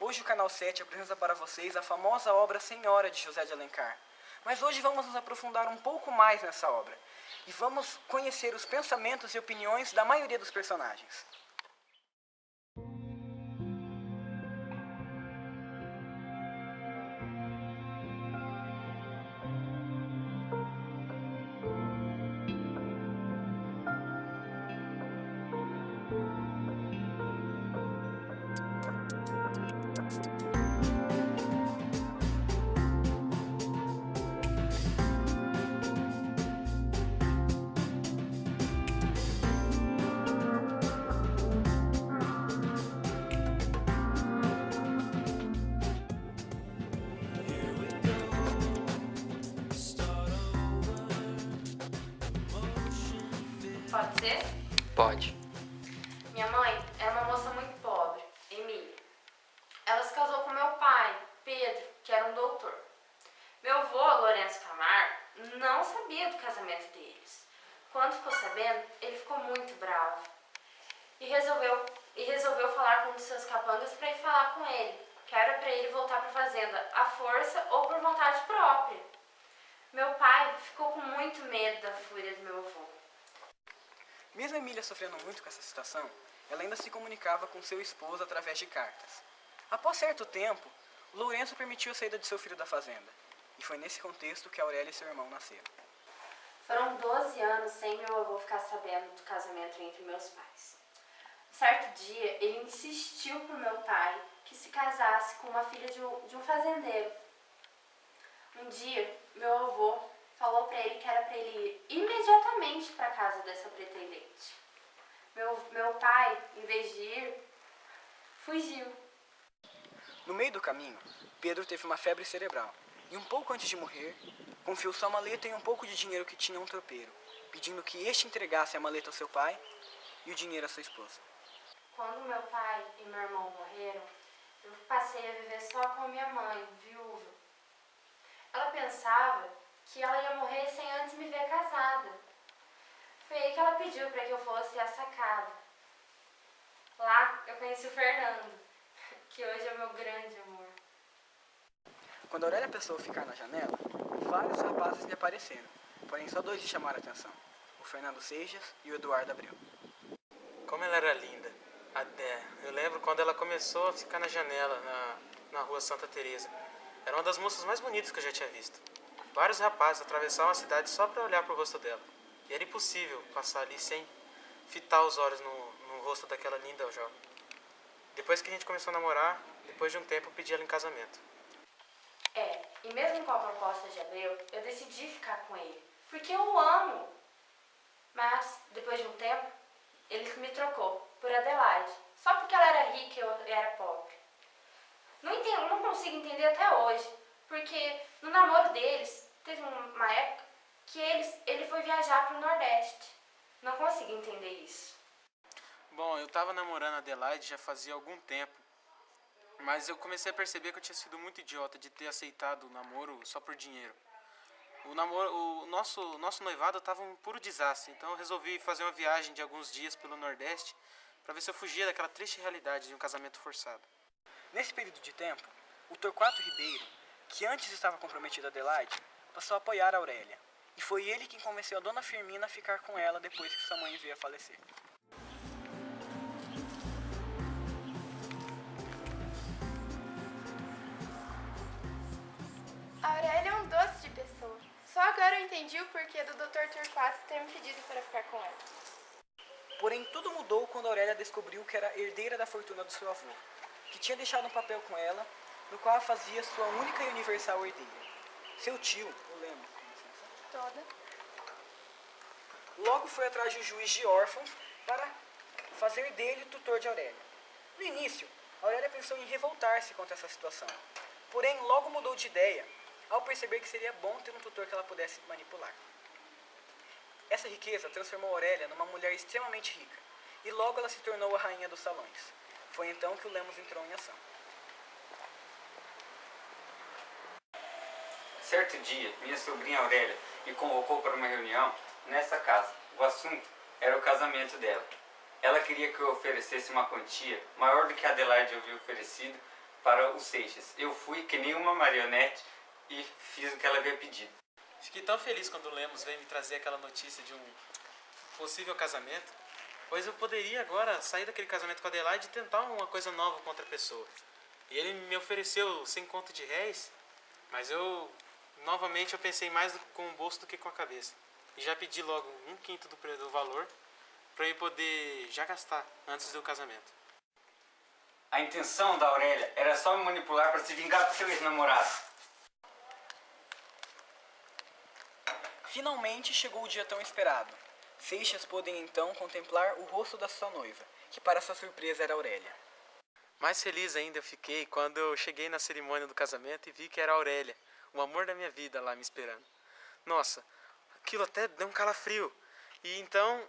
Hoje o Canal 7 apresenta para vocês a famosa obra Senhora de José de Alencar. Mas hoje vamos nos aprofundar um pouco mais nessa obra e vamos conhecer os pensamentos e opiniões da maioria dos personagens. Pode ser? Pode. Minha mãe era uma moça muito pobre, Emília. Ela se casou com meu pai, Pedro, que era um doutor. Meu avô, Lourenço Camargo, não sabia do casamento deles. Quando ficou sabendo, ele ficou muito bravo. E resolveu falar com um dos seus capangas para ir falar com ele, que era para ele voltar para a fazenda à força ou por vontade própria. Meu pai ficou com muito medo da fúria do meu avô. Mesmo Emília sofrendo muito com essa situação, ela ainda se comunicava com seu esposo através de cartas. Após certo tempo, Lourenço permitiu a saída de seu filho da fazenda, e foi nesse contexto que Aurélia e seu irmão nasceram. Foram 12 anos sem meu avô ficar sabendo do casamento entre meus pais. Certo dia, ele insistiu pro meu pai que se casasse com uma filha de um fazendeiro. Um dia, meu avô falou para ele que era para ele ir imediatamente para a casa dessa pretendente. Meu pai, em vez de ir, fugiu. No meio do caminho, Pedro teve uma febre cerebral, e um pouco antes de morrer, confiou sua maleta e um pouco de dinheiro que tinha a um tropeiro, pedindo que este entregasse a maleta ao seu pai e o dinheiro à sua esposa. Quando meu pai e meu irmão morreram, eu passei a viver só com a minha mãe, viúva. Ela pensava que ela ia morrer sem antes me ver casada. Foi aí que ela pediu para que eu fosse à sacada. Lá eu conheci o Fernando, que hoje é o meu grande amor. Quando Aurélia pensou ficar na janela, vários rapazes lhe apareceram, porém só dois lhe chamaram a atenção, o Fernando Seijas e o Eduardo Abreu. Como ela era linda. Eu lembro quando ela começou a ficar na janela, na rua Santa Teresa. Era uma das moças mais bonitas que eu já tinha visto. Vários rapazes atravessavam a cidade só para olhar pro rosto dela. E era impossível passar ali sem fitar os olhos no rosto daquela linda jovem. Depois que a gente começou a namorar, depois de um tempo eu pedi ela em casamento. E mesmo com a proposta de Abreu, eu decidi ficar com ele, porque eu o amo. Mas, depois de um tempo, ele me trocou por Adelaide, só porque ela era rica e eu era pobre. Não consigo entender até hoje, porque no namoro deles, teve uma época que ele foi viajar para o Nordeste. Não consigo entender isso. Bom, eu tava namorando a Adelaide já fazia algum tempo. Mas eu comecei a perceber que eu tinha sido muito idiota de ter aceitado o namoro só por dinheiro. O nosso noivado estava um puro desastre, então eu resolvi fazer uma viagem de alguns dias pelo Nordeste para ver se eu fugia daquela triste realidade de um casamento forçado. Nesse período de tempo, o Torquato Ribeiro, que antes estava comprometido a Adelaide, passou a apoiar a Aurélia, e foi ele quem convenceu a dona Firmina a ficar com ela depois que sua mãe veio a falecer. A Aurélia é um doce de pessoa. Só agora eu entendi o porquê do Dr. Torquato ter me pedido para ficar com ela. Porém, tudo mudou quando Aurélia descobriu que era herdeira da fortuna do seu avô, que tinha deixado um papel com ela, no qual a fazia sua única e universal herdeira. Seu tio, o Lemos, Toda. logo foi atrás de um juiz de órfãos para fazer dele tutor de Aurélia. No início, Aurélia pensou em revoltar-se contra essa situação, porém logo mudou de ideia ao perceber que seria bom ter um tutor que ela pudesse manipular. Essa riqueza transformou Aurélia numa mulher extremamente rica, e logo ela se tornou a rainha dos salões. Foi então que o Lemos entrou em ação. Certo dia, minha sobrinha Aurélia me convocou para uma reunião nessa casa. O assunto era o casamento dela. Ela queria que eu oferecesse uma quantia maior do que a Adelaide havia oferecido para o Seixas. Eu fui que nem uma marionete e fiz o que ela havia pedido. Fiquei tão feliz quando o Lemos veio me trazer aquela notícia de um possível casamento, pois eu poderia agora sair daquele casamento com a Adelaide e tentar uma coisa nova com outra pessoa. E ele me ofereceu 100 conto de réis, mas novamente eu pensei mais com o bolso do que com a cabeça. E já pedi logo 1/5 do valor para eu poder já gastar antes do casamento. A intenção da Aurélia era só me manipular para se vingar do seu ex-namorado. Finalmente chegou o dia tão esperado. Seixas pôde então contemplar o rosto da sua noiva, que para sua surpresa era Aurélia. Mais feliz ainda eu fiquei quando eu cheguei na cerimônia do casamento e vi que era a Aurélia, o amor da minha vida, lá me esperando. Nossa, aquilo até deu um calafrio. E então,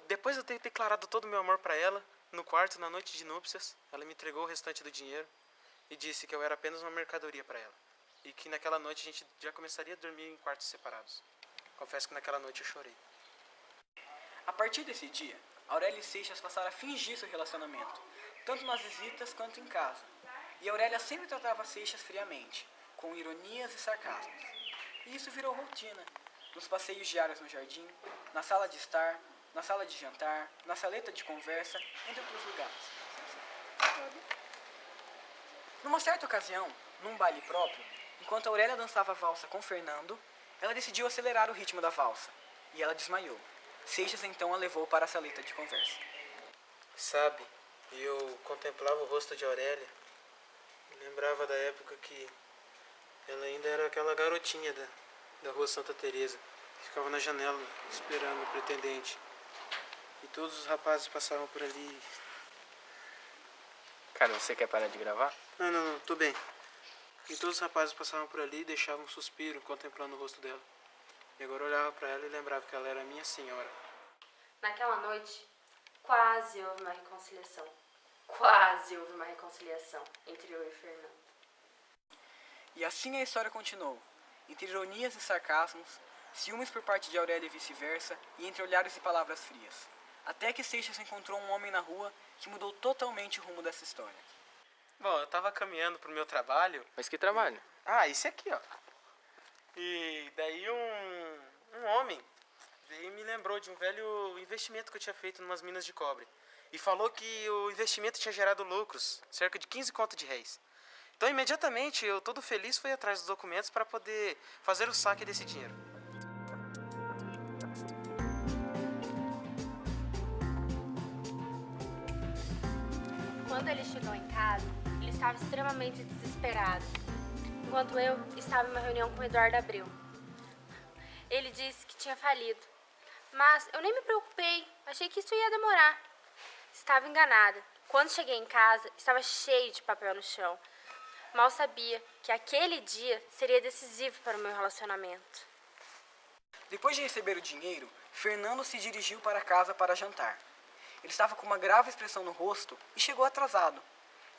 depois de eu ter declarado todo o meu amor para ela, no quarto, na noite de núpcias, ela me entregou o restante do dinheiro e disse que eu era apenas uma mercadoria para ela. E que naquela noite a gente já começaria a dormir em quartos separados. Confesso que naquela noite eu chorei. A partir desse dia, Aurélia e Seixas passaram a fingir seu relacionamento, tanto nas visitas quanto em casa. E Aurélia sempre tratava Seixas friamente, com ironias e sarcasmos. E isso virou rotina, nos passeios diários no jardim, na sala de estar, na sala de jantar, na saleta de conversa, entre outros lugares. Numa certa ocasião, num baile próprio, enquanto Aurélia dançava a valsa com Fernando, ela decidiu acelerar o ritmo da valsa, e ela desmaiou. Seixas então a levou para a saleta de conversa. Sabe, eu contemplava o rosto de Aurélia e lembrava da época que ela ainda era aquela garotinha da rua Santa Teresa, que ficava na janela esperando o pretendente. E todos os rapazes passavam por ali. Cara, você quer parar de gravar? Não, tô bem. E todos os rapazes passavam por ali e deixavam um suspiro contemplando o rosto dela. E agora eu olhava para ela e lembrava que ela era minha senhora. Naquela noite, quase houve uma reconciliação. Quase houve uma reconciliação entre eu e Fernando. E assim a história continuou, entre ironias e sarcasmos, ciúmes por parte de Aurélia e vice-versa, e entre olhares e palavras frias. Até que Seixas encontrou um homem na rua que mudou totalmente o rumo dessa história. Bom, eu tava caminhando pro meu trabalho. Mas que trabalho? Esse aqui, ó. E daí um homem veio e me lembrou de um velho investimento que eu tinha feito em umas minas de cobre. E falou que o investimento tinha gerado lucros, cerca de 15 conto de réis. Então, imediatamente, eu todo feliz fui atrás dos documentos para poder fazer o saque desse dinheiro. Quando ele chegou em casa, ele estava extremamente desesperado, enquanto eu estava em uma reunião com o Eduardo Abreu. Ele disse que tinha falido, mas eu nem me preocupei, achei que isso ia demorar. Estava enganada. Quando cheguei em casa, estava cheio de papel no chão. Mal sabia que aquele dia seria decisivo para o meu relacionamento. Depois de receber o dinheiro, Fernando se dirigiu para casa para jantar. Ele estava com uma grave expressão no rosto e chegou atrasado.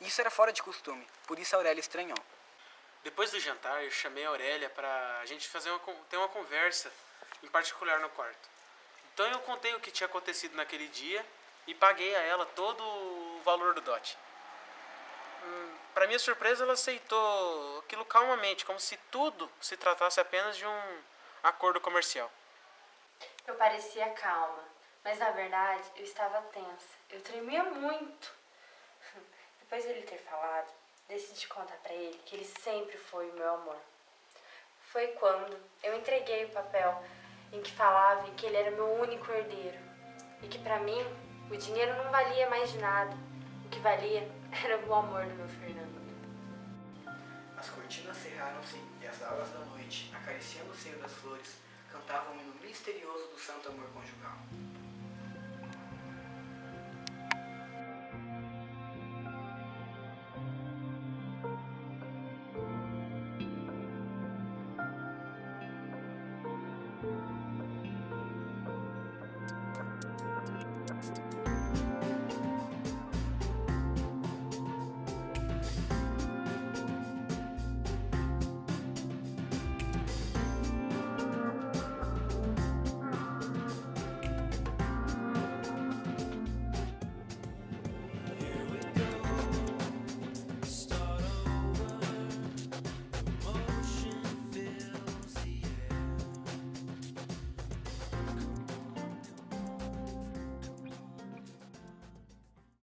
Isso era fora de costume, por isso Aurélia estranhou. Depois do jantar, eu chamei a Aurélia para a gente ter uma conversa, em particular no quarto. Então eu contei o que tinha acontecido naquele dia e paguei a ela todo o valor do dote. Para minha surpresa, ela aceitou aquilo calmamente, como se tudo se tratasse apenas de um acordo comercial. Eu parecia calma, mas na verdade eu estava tensa. Eu tremia muito. Depois de ele ter falado, decidi contar para ele que ele sempre foi o meu amor. Foi quando eu entreguei o papel em que falava que ele era meu único herdeiro e que para mim o dinheiro não valia mais de nada. O que valia era o amor do meu Fernando. As cortinas cerraram-se e as auras da noite, acariciando o seio das flores, cantavam um hino misterioso do santo amor conjugal.